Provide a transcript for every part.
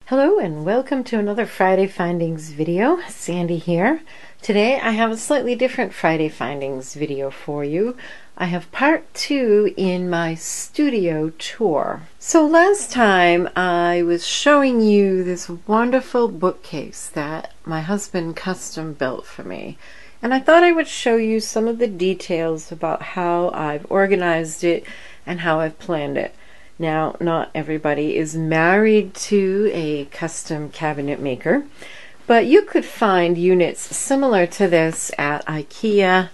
Hello and welcome to another Friday Findings video. Sandy here. Today I have a slightly different Friday Findings video for you. I have part 2 in my studio tour. So last time I was showing you this wonderful bookcase that my husband custom built for me. And I thought I would show you some of the details about how I've organized it and how I've planned it. Now, not everybody is married to a custom cabinet maker, but you could find units similar to this at IKEA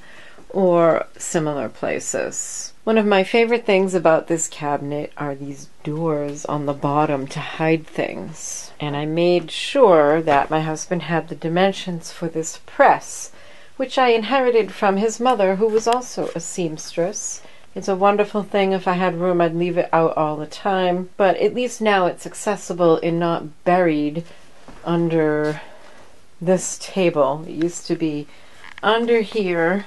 or similar places. One of my favorite things about this cabinet are these doors on the bottom to hide things. And I made sure that my husband had the dimensions for this press, which I inherited from his mother, who was also a seamstress. It's a wonderful thing. If I had room, I'd leave it out all the time. But at least now it's accessible and not buried under this table. It used to be under here,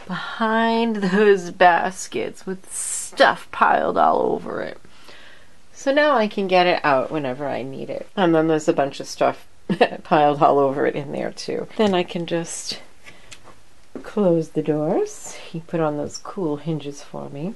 behind those baskets with stuff piled all over it. So now I can get it out whenever I need it. And then there's a bunch of stuff piled all over it in there too. Then I can just close the doors. He put on those cool hinges for me.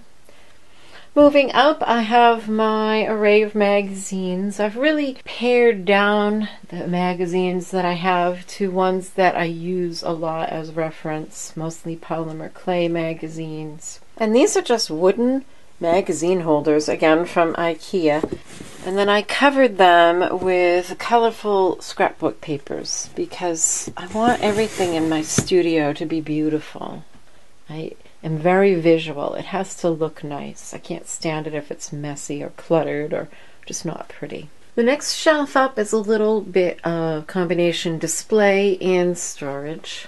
Moving up, I have my array of magazines. I've really pared down the magazines that I have to ones that I use a lot as reference, mostly polymer clay magazines. And these are just wooden magazine holders, again from IKEA. And then I covered them with colorful scrapbook papers because I want everything in my studio to be beautiful. I am very visual. It has to look nice. I can't stand it if it's messy or cluttered or just not pretty. The next shelf up is a little bit of combination display and storage.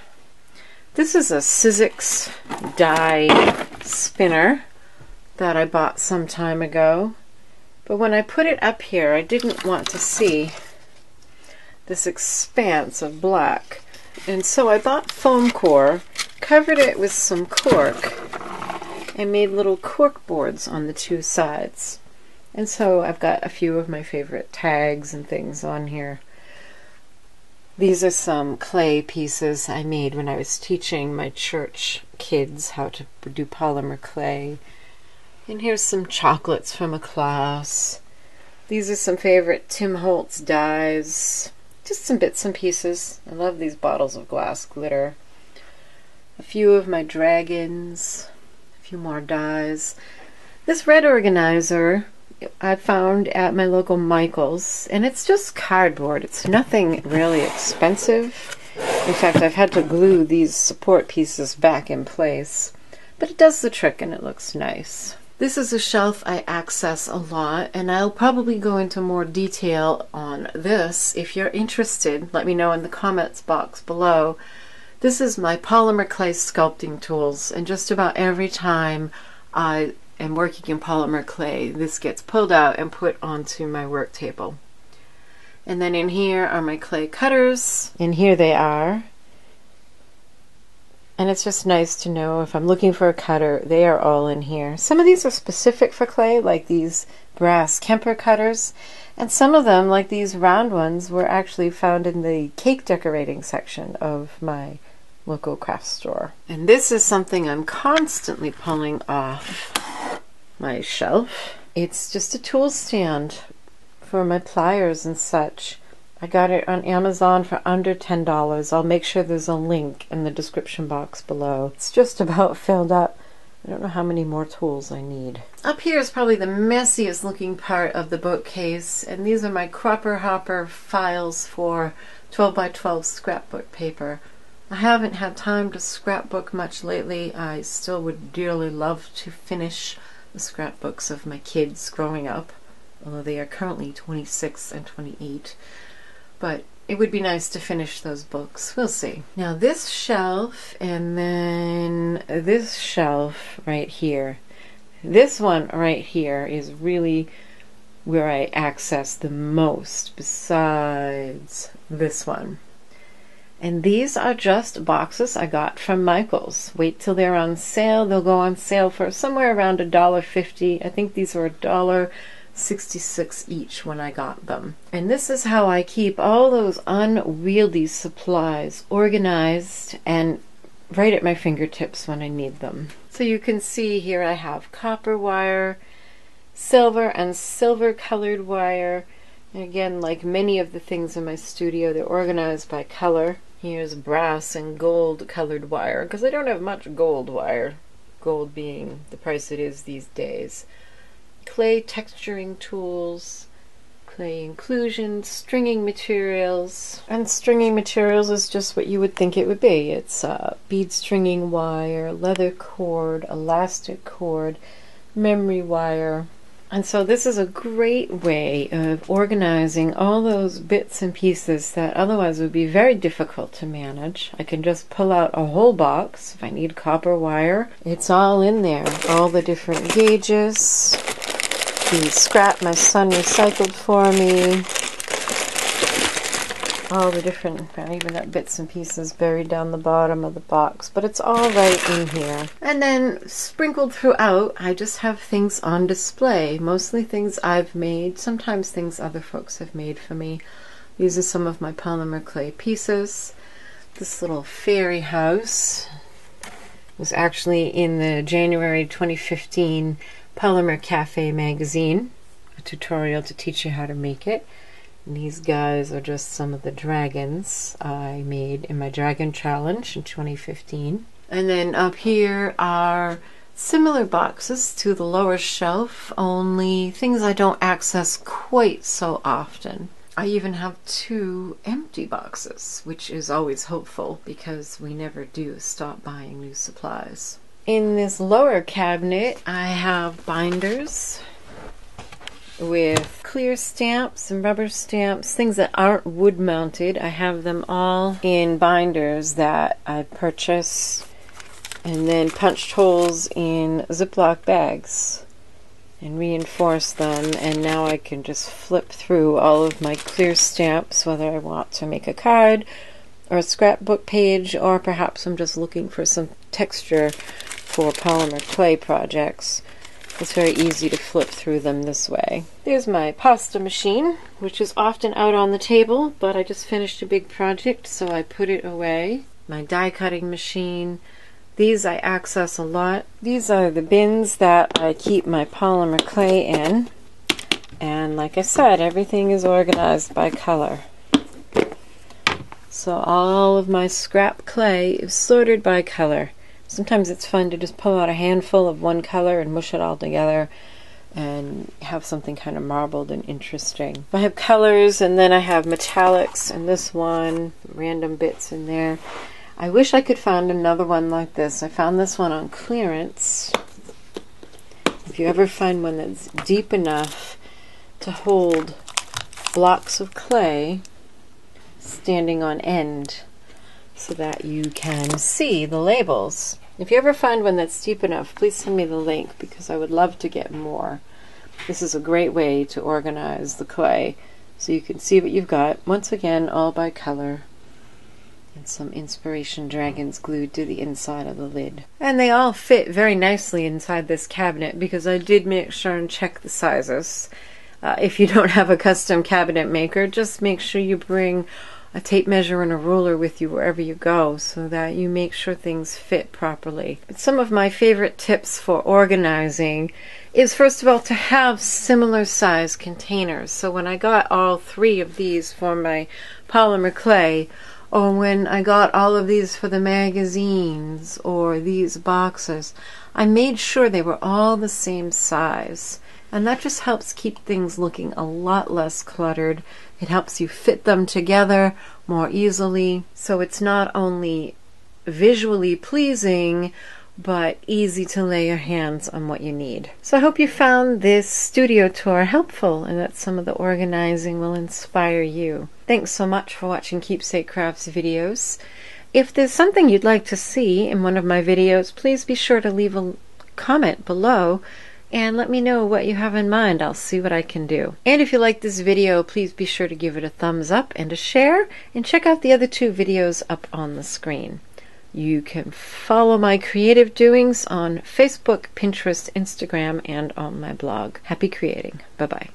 This is a Sizzix die spinner that I bought some time ago. But when I put it up here, I didn't want to see this expanse of black. And so I bought foam core, covered it with some cork, and made little cork boards on the two sides. And so I've got a few of my favorite tags and things on here. These are some clay pieces I made when I was teaching my church kids how to do polymer clay. And here's some chocolates from a class. These are some favorite Tim Holtz dies. Just some bits and pieces. I love these bottles of glass glitter. A few of my dragons. A few more dies. This red organizer I found at my local Michael's. And it's just cardboard. It's nothing really expensive. In fact, I've had to glue these support pieces back in place. But it does the trick and it looks nice. This is a shelf I access a lot, and I'll probably go into more detail on this. If you're interested, let me know in the comments box below. This is my polymer clay sculpting tools, and just about every time I am working in polymer clay, this gets pulled out and put onto my work table. And then in here are my clay cutters, and here they are. And it's just nice to know if I'm looking for a cutter, they are all in here. Some of these are specific for clay, like these brass Kemper cutters. And some of them, like these round ones, were actually found in the cake decorating section of my local craft store. And this is something I'm constantly pulling off my shelf. It's just a tool stand for my pliers and such. I got it on Amazon for under $10. I'll make sure there's a link in the description box below. It's just about filled up. I don't know how many more tools I need. Up here is probably the messiest looking part of the bookcase, and these are my Cropper Hopper files for 12 by 12 scrapbook paper. I haven't had time to scrapbook much lately. I still would dearly love to finish the scrapbooks of my kids growing up, although they are currently 26 and 28. But it would be nice to finish those books. We'll see. Now this shelf and then this shelf right here. This one right here is really where I access the most besides this one. And these are just boxes I got from Michael's. Wait till they're on sale. They'll go on sale for somewhere around $1.50. I think these were $1 $66 each when I got them. And this is how I keep all those unwieldy supplies organized and right at my fingertips when I need them. So you can see here I have copper wire, silver and silver colored wire. And again, like many of the things in my studio, they're organized by color. Here's brass and gold colored wire, because I don't have much gold wire, gold being the price it is these days. Clay texturing tools, clay inclusion, stringing materials. And stringing materials is just what you would think it would be. It's bead stringing wire, leather cord, elastic cord, memory wire. And so this is a great way of organizing all those bits and pieces that otherwise would be very difficult to manage. I can just pull out a whole box if I need copper wire. It's all in there. All the different gauges, the scrap my son recycled for me, all the different, I even got bits and pieces buried down the bottom of the box, but it's all right in here. And then sprinkled throughout, I just have things on display, mostly things I've made, sometimes things other folks have made for me. These are some of my polymer clay pieces. This little fairy house was actually in the January 2015 Polymer Cafe magazine, a tutorial to teach you how to make it. And these guys are just some of the dragons I made in my Dragon Challenge in 2015. And then up here are similar boxes to the lower shelf, only things I don't access quite so often. I even have 2 empty boxes, which is always hopeful because we never do stop buying new supplies. In this lower cabinet, I have binders with clear stamps and rubber stamps, things that aren't wood mounted. I have them all in binders that I purchase and then punched holes in Ziploc bags and reinforce them, and now I can just flip through all of my clear stamps, whether I want to make a card or a scrapbook page, or perhaps I'm just looking for some texture for polymer clay projects. It's very easy to flip through them this way. There's my pasta machine, which is often out on the table, but I just finished a big project, so I put it away. My die cutting machine. These I access a lot. These are the bins that I keep my polymer clay in. And like I said, everything is organized by color. So all of my scrap clay is sorted by color. Sometimes it's fun to just pull out a handful of one color and mush it all together and have something kind of marbled and interesting. I have colors, and then I have metallics in this one, random bits in there. I wish I could find another one like this. I found this one on clearance. If you ever find one that's deep enough to hold blocks of clay standing on end so that you can see the labels. If you ever find one that's deep enough, please send me the link because I would love to get more. This is a great way to organize the clay so you can see what you've got. Once again, all by color. And some inspiration dragons glued to the inside of the lid. And they all fit very nicely inside this cabinet because I did make sure and check the sizes. If you don't have a custom cabinet maker, just make sure you bring a tape measure and a ruler with you wherever you go so that you make sure things fit properly. But some of my favorite tips for organizing is, first of all, to have similar size containers. So when I got all 3 of these for my polymer clay, or when I got all of these for the magazines or these boxes, I made sure they were all the same size. And that just helps keep things looking a lot less cluttered. It helps you fit them together more easily. So it's not only visually pleasing, but easy to lay your hands on what you need. So I hope you found this studio tour helpful and that some of the organizing will inspire you. Thanks so much for watching Keepsake Crafts videos. If there's something you'd like to see in one of my videos, please be sure to leave a comment below and let me know what you have in mind. I'll see what I can do. And if you like this video, please be sure to give it a thumbs up and a share, and check out the other 2 videos up on the screen. You can follow my creative doings on Facebook, Pinterest, Instagram, and on my blog. Happy creating. Bye-bye.